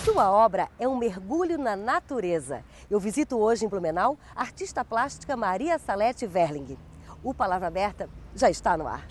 Sua obra é um mergulho na natureza. Eu visito hoje em Blumenau a artista plástica Maria Salete Werling. O Palavra Aberta já está no ar.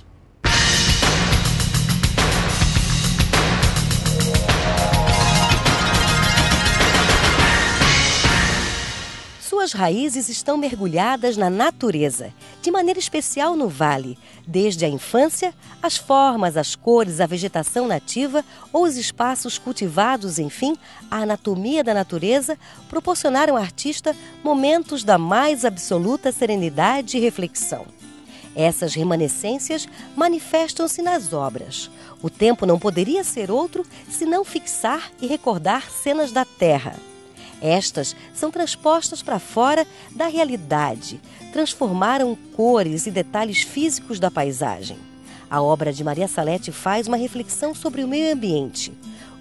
Suas raízes estão mergulhadas na natureza, de maneira especial no Vale. Desde a infância, as formas, as cores, a vegetação nativa ou os espaços cultivados, enfim, a anatomia da natureza, proporcionaram ao artista momentos da mais absoluta serenidade e reflexão. Essas remanescências manifestam-se nas obras. O tempo não poderia ser outro senão fixar e recordar cenas da terra. Estas são transpostas para fora da realidade, transformaram cores e detalhes físicos da paisagem. A obra de Maria Salete faz uma reflexão sobre o meio ambiente.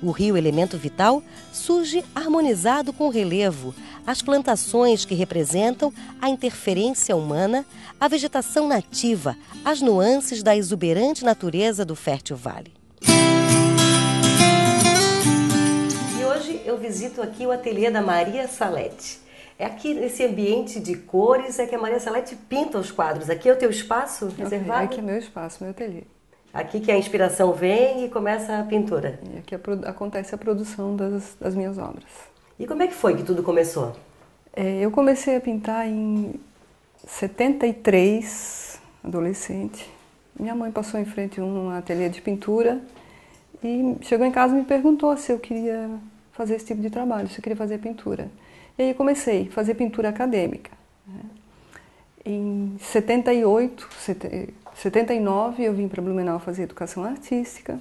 O rio, elemento vital, surge harmonizado com o relevo, as plantações que representam a interferência humana, a vegetação nativa, as nuances da exuberante natureza do fértil vale. Hoje eu visito aqui o ateliê da Maria Salete. É aqui nesse ambiente de cores é que a Maria Salete pinta os quadros. Aqui é o teu espaço reservado? Aqui é meu espaço, meu ateliê. Aqui que a inspiração vem e começa a pintura. E aqui acontece a produção das minhas obras. E como é que foi que tudo começou? Eu comecei a pintar em 73, adolescente. Minha mãe passou em frente a um ateliê de pintura e chegou em casa e me perguntou se eu queria fazer esse tipo de trabalho, se eu queria fazer pintura. E aí comecei a fazer pintura acadêmica. Em 79 eu vim para Blumenau fazer educação artística,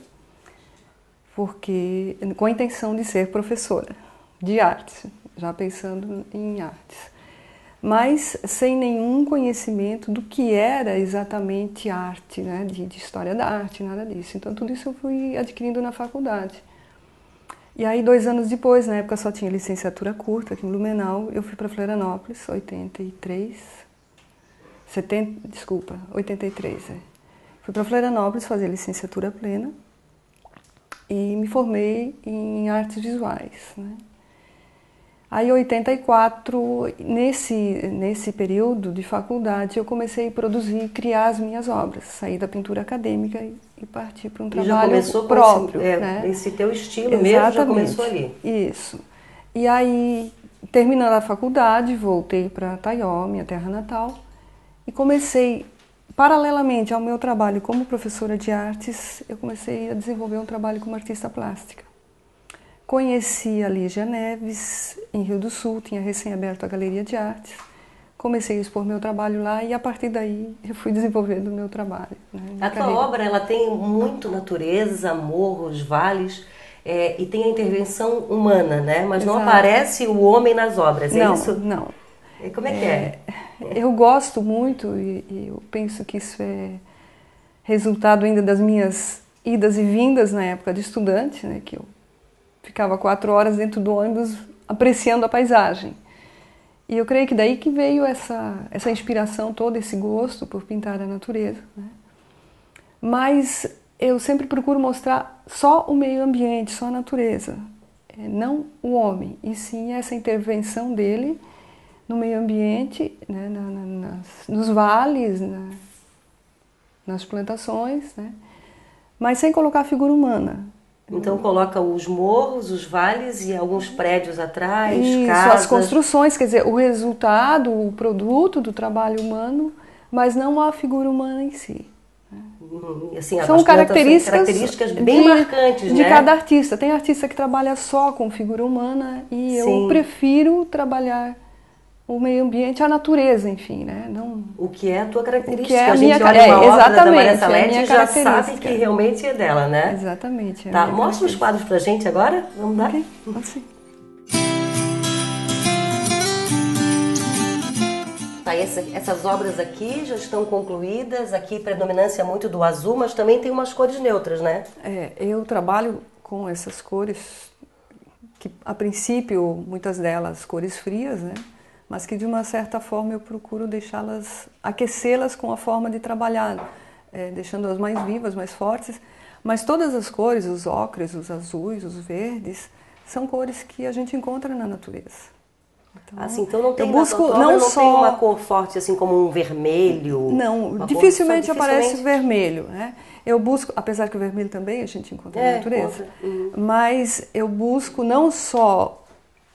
porque com a intenção de ser professora de artes, já pensando em artes, mas sem nenhum conhecimento do que era exatamente arte, né? de história da arte, nada disso. Então tudo isso eu fui adquirindo na faculdade. E aí, 2 anos depois, na época só tinha licenciatura curta aqui em Blumenau, eu fui para Florianópolis, 83. Fui para Florianópolis fazer licenciatura plena e me formei em artes visuais, né? Aí, em 84, nesse período de faculdade, eu comecei a produzir e criar as minhas obras. Saí da pintura acadêmica e parti para um trabalho próprio. Esse teu estilo mesmo já começou ali. Isso. E aí, terminando a faculdade, voltei para Taió, minha terra natal, e comecei, paralelamente ao meu trabalho como professora de artes, eu comecei a desenvolver um trabalho como artista plástica. Conheci a Lígia Neves, em Rio do Sul, tinha recém-aberto a Galeria de Artes. Comecei a expor meu trabalho lá e, a partir daí, eu fui desenvolvendo o meu trabalho. Né, a tua obra ela tem muito natureza, morros, vales, e tem a intervenção humana, né? Mas Exato. Não aparece o homem nas obras, é isso? Não. E como é que é? Eu gosto muito e eu penso que isso é resultado ainda das minhas idas e vindas na época de estudante, né? Que eu ficava 4 horas dentro do ônibus apreciando a paisagem. E eu creio que daí que veio essa inspiração toda, esse gosto por pintar a natureza, né? Mas eu sempre procuro mostrar só o meio ambiente, só a natureza, não o homem, e sim essa intervenção dele no meio ambiente, né? Nos vales, nas plantações, né? Mas sem colocar a figura humana. Então coloca os morros, os vales e alguns prédios atrás, isso, casas. As construções, quer dizer, o resultado, o produto do trabalho humano, mas não a figura humana em si. Assim, são características bem marcantes, de né? cada artista. Tem artista que trabalha só com figura humana e eu prefiro trabalhar o meio ambiente, a natureza, enfim, né? Não, o que é a tua característica? O que é a gente olha uma obra da Maria Salete e já sabe que realmente é dela, né? Exatamente. Tá, mostra os quadros pra gente agora, vamos lá? Ok, pode ser. Tá, essas obras aqui já estão concluídas, aqui predominância muito do azul, mas também tem umas cores neutras, né? Eu trabalho com essas cores, que a princípio, muitas delas cores frias, né? Mas que de uma certa forma eu procuro aquecê-las com a forma de trabalhar, deixando-as mais vivas, mais fortes. Mas todas as cores, os ocres, os azuis, os verdes, são cores que a gente encontra na natureza. Então, assim, então não tem, eu busco não só tem uma cor forte assim como um vermelho? Não, dificilmente aparece vermelho, né? Eu busco, apesar que o vermelho também a gente encontra na natureza, mas eu busco não só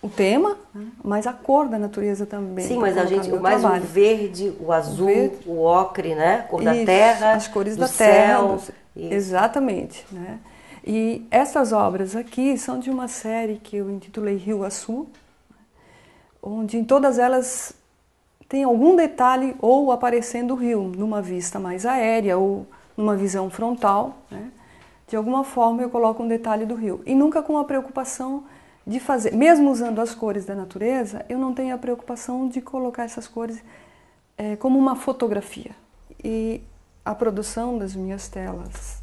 o tema, né, mas a cor da natureza também. Sim, mas a gente, mais o verde, o azul, o ocre, né? A cor da terra, as cores da céu, terra. Exatamente, né? E essas obras aqui são de uma série que eu intitulei Rio Açu, onde em todas elas tem algum detalhe ou aparecendo o rio, numa vista mais aérea ou numa visão frontal, né? De alguma forma eu coloco um detalhe do rio. E nunca com a preocupação de fazer, mesmo usando as cores da natureza, eu não tenho a preocupação de colocar essas cores como uma fotografia. E a produção das minhas telas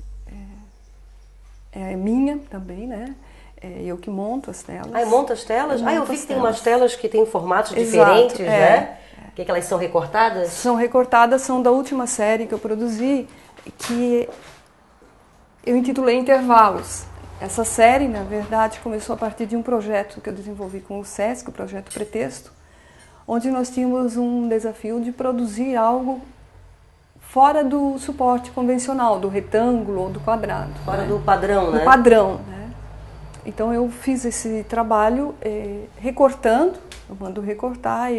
é minha também, né? Eu que monto as telas. Ah, monta as telas? Eu vi que tem umas telas que têm formatos diferentes, né? Que elas são recortadas? São recortadas, são da última série que eu produzi, que eu intitulei Intervalos. Essa série, na verdade, começou a partir de um projeto que eu desenvolvi com o SESC, o projeto Pretexto, onde nós tínhamos um desafio de produzir algo fora do suporte convencional, do retângulo ou do quadrado. Fora do padrão, né? Do padrão, né? Então eu fiz esse trabalho recortando, eu mando recortar,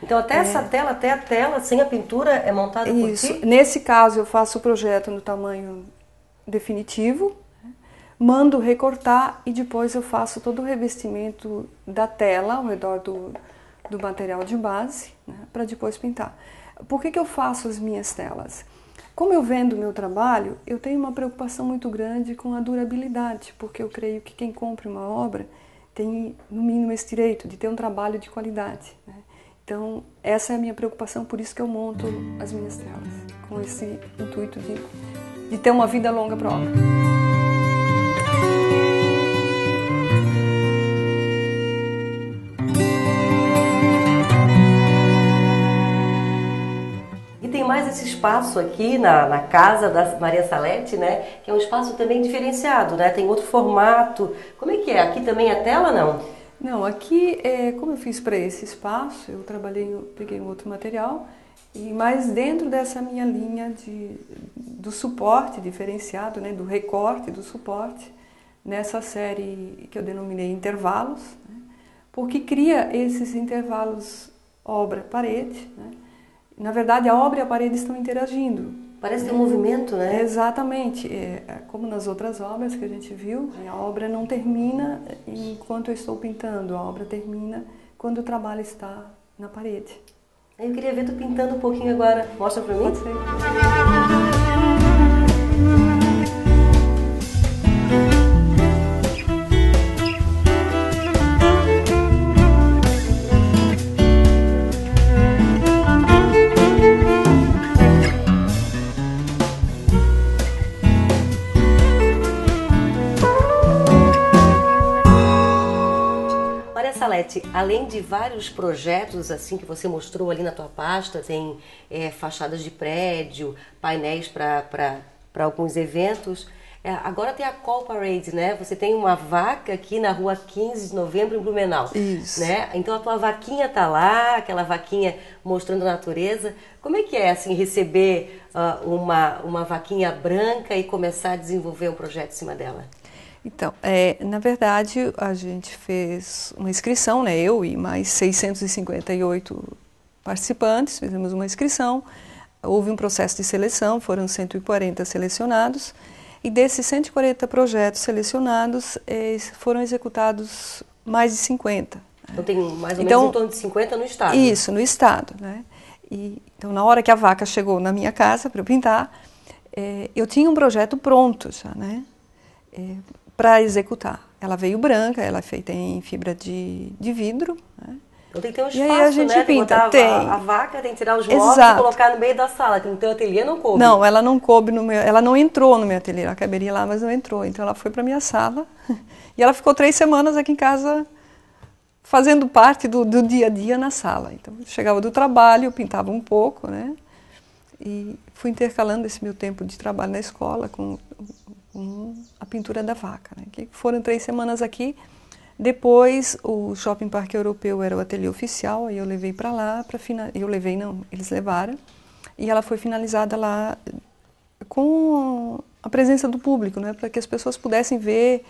Então até até a tela sem a pintura é montada por ti? Nesse caso eu faço o projeto no tamanho definitivo, mando recortar e depois eu faço todo o revestimento da tela ao redor do material de base, né, para depois pintar. Por que eu faço as minhas telas? Como eu vendo o meu trabalho, eu tenho uma preocupação muito grande com a durabilidade, porque eu creio que quem compra uma obra tem, no mínimo, esse direito de ter um trabalho de qualidade, né? Então, essa é a minha preocupação, por isso que eu monto as minhas telas, com esse intuito de ter uma vida longa para a obra. Tem mais esse espaço aqui na casa da Maria Salete, né? Que é um espaço também diferenciado, né? Tem outro formato. Como é que é? Aqui também é tela, não? Não, aqui, como eu fiz para esse espaço, eu peguei um outro material, mas dentro dessa minha linha do suporte diferenciado, né? Do recorte, do suporte, nessa série que eu denominei Intervalos, né? Porque cria esses intervalos obra-parede, né? Na verdade, a obra e a parede estão interagindo. Parece ter um movimento, né? Exatamente. Como nas outras obras que a gente viu, a obra não termina enquanto eu estou pintando, a obra termina quando o trabalho está na parede. Eu queria ver tu pintando um pouquinho agora. Mostra pra mim? Pode ser. Salete, além de vários projetos assim que você mostrou ali na tua pasta, tem fachadas de prédio, painéis para alguns eventos. Agora tem a Call Parade, né? Você tem uma vaca aqui na rua 15 de novembro, em Blumenau. Isso. Né? Então a tua vaquinha tá lá, aquela vaquinha mostrando a natureza. Como é que é assim receber uma vaquinha branca e começar a desenvolver um projeto em cima dela? Então, na verdade, a gente fez uma inscrição, né? Eu e mais 658 participantes, fizemos uma inscrição, houve um processo de seleção, foram 140 selecionados, e desses 140 projetos selecionados, foram executados mais de 50. Então tem mais ou menos em torno de 50 no estado. Isso, no estado, né? Então, na hora que a vaca chegou na minha casa para eu pintar, eu tinha um projeto pronto já, né? Para executar. Ela veio branca, ela é feita em fibra de vidro, né? Então tem que ter um espaço, e aí a gente né? pinta. A vaca, tem que tirar os móveis e colocar no meio da sala. Então o teu ateliê não coube. Não, ela não coube ela não entrou no meu ateliê. Ela caberia lá, mas não entrou. Então ela foi para minha sala e ela ficou 3 semanas aqui em casa fazendo parte do dia a dia na sala. Então eu chegava do trabalho, eu pintava um pouco, né? E fui intercalando esse meu tempo de trabalho na escola com a pintura da vaca, né? Que foram 3 semanas aqui. Depois, o Shopping Parque Europeu era o ateliê oficial, aí eu levei para lá, eles levaram, e ela foi finalizada lá com a presença do público, né, para que as pessoas pudessem ver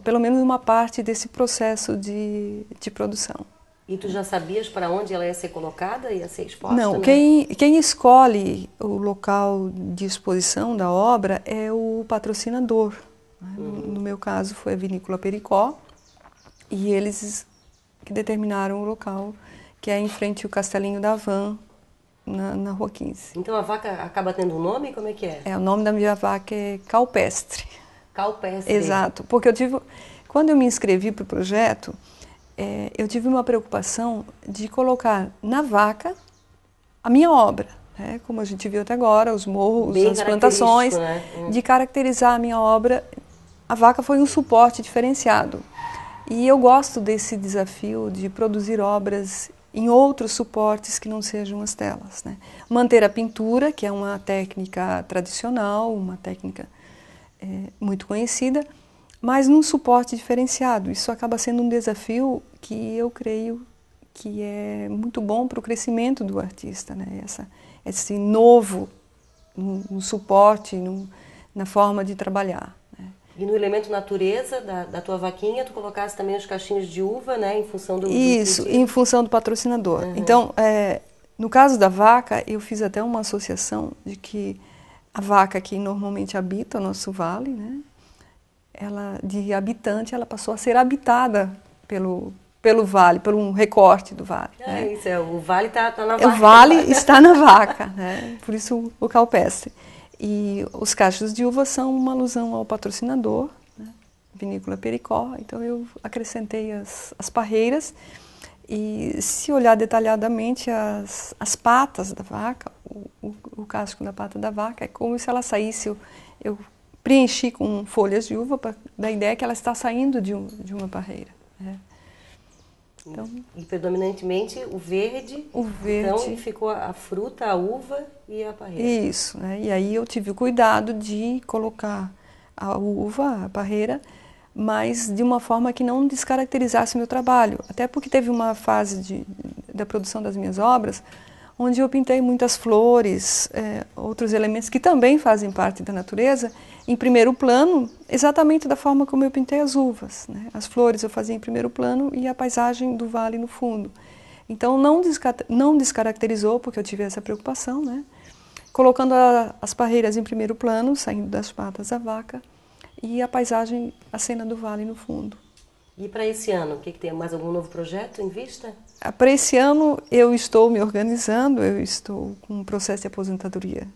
pelo menos uma parte desse processo de produção. E tu já sabias para onde ela ia ser colocada, ia ser exposta? Não, né? Quem escolhe o local de exposição da obra é o patrocinador. Né? No meu caso foi a Vinícola Pericó, e eles que determinaram o local, que é em frente ao Castelinho da Van, na Rua 15. Então a vaca acaba tendo um nome? Como é que é? O nome da minha vaca é Calpestre. Calpestre. Exato, porque quando eu me inscrevi para o projeto, eu tive uma preocupação de colocar na vaca a minha obra, né? Como a gente viu até agora, os morros, bem as plantações, né? De caracterizar a minha obra. A vaca foi um suporte diferenciado. E eu gosto desse desafio de produzir obras em outros suportes que não sejam as telas, né? Manter a pintura, que é uma técnica tradicional, uma técnica muito conhecida, mas num suporte diferenciado. Isso acaba sendo um desafio que eu creio que é muito bom para o crescimento do artista, né? Esse novo no suporte, na forma de trabalhar. Né? E no elemento natureza da tua vaquinha, tu colocaste também os cachinhos de uva, né? Em função do Isso, em função do patrocinador. Uhum. Então, no caso da vaca, eu fiz até uma associação de que a vaca que normalmente habita o nosso vale, né? Ela, de habitante, ela passou a ser habitada pelo vale, por um recorte do vale. Né? Isso, o vale está na vaca. O vale está na vaca, né? Por isso o calpestre. E os cachos de uva são uma alusão ao patrocinador, né? Vinícola Pericó. Então eu acrescentei as parreiras e, se olhar detalhadamente as patas da vaca, o casco da pata da vaca, é como se ela saísse, eu preenchi com folhas de uva, da ideia que ela está saindo de uma parreira. Né? Então, e predominantemente o verde. O verde. Então ficou a fruta, a uva e a parreira. Isso, né? E aí eu tive o cuidado de colocar a uva, a parreira, mas de uma forma que não descaracterizasse o meu trabalho. Até porque teve uma fase da produção das minhas obras onde eu pintei muitas flores, outros elementos que também fazem parte da natureza, em primeiro plano, exatamente da forma como eu pintei as uvas. Né? As flores eu fazia em primeiro plano e a paisagem do vale no fundo. Então não descaracterizou, porque eu tive essa preocupação, né? Colocando as parreiras em primeiro plano, saindo das patas da vaca, e a paisagem, a cena do vale no fundo. E para esse ano, o que tem? Mais algum novo projeto em vista? Para esse ano eu estou me organizando, eu estou com um processo de aposentadoria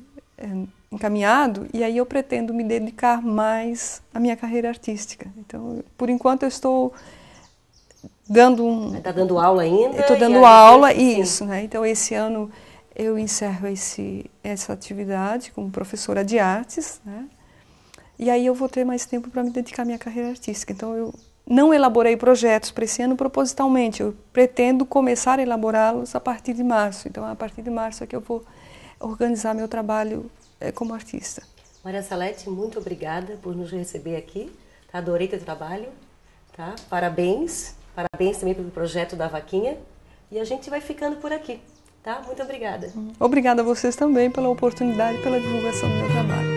encaminhado, e aí eu pretendo me dedicar mais à minha carreira artística. Então, por enquanto eu estou dando Está dando aula ainda? Estou dando aula, isso, né? Então esse ano eu encerro essa atividade como professora de artes, né? E aí eu vou ter mais tempo para me dedicar à minha carreira artística. Então eu não elaborei projetos para esse ano propositalmente, eu pretendo começar a elaborá-los a partir de março. Então a partir de março é que eu vou organizar meu trabalho como artista. Maria Salete, muito obrigada por nos receber aqui. Tá? Adorei teu trabalho. Tá? Parabéns. Parabéns também pelo projeto da vaquinha. E a gente vai ficando por aqui. Tá? Muito obrigada. Obrigada a vocês também pela oportunidade e pela divulgação do meu trabalho.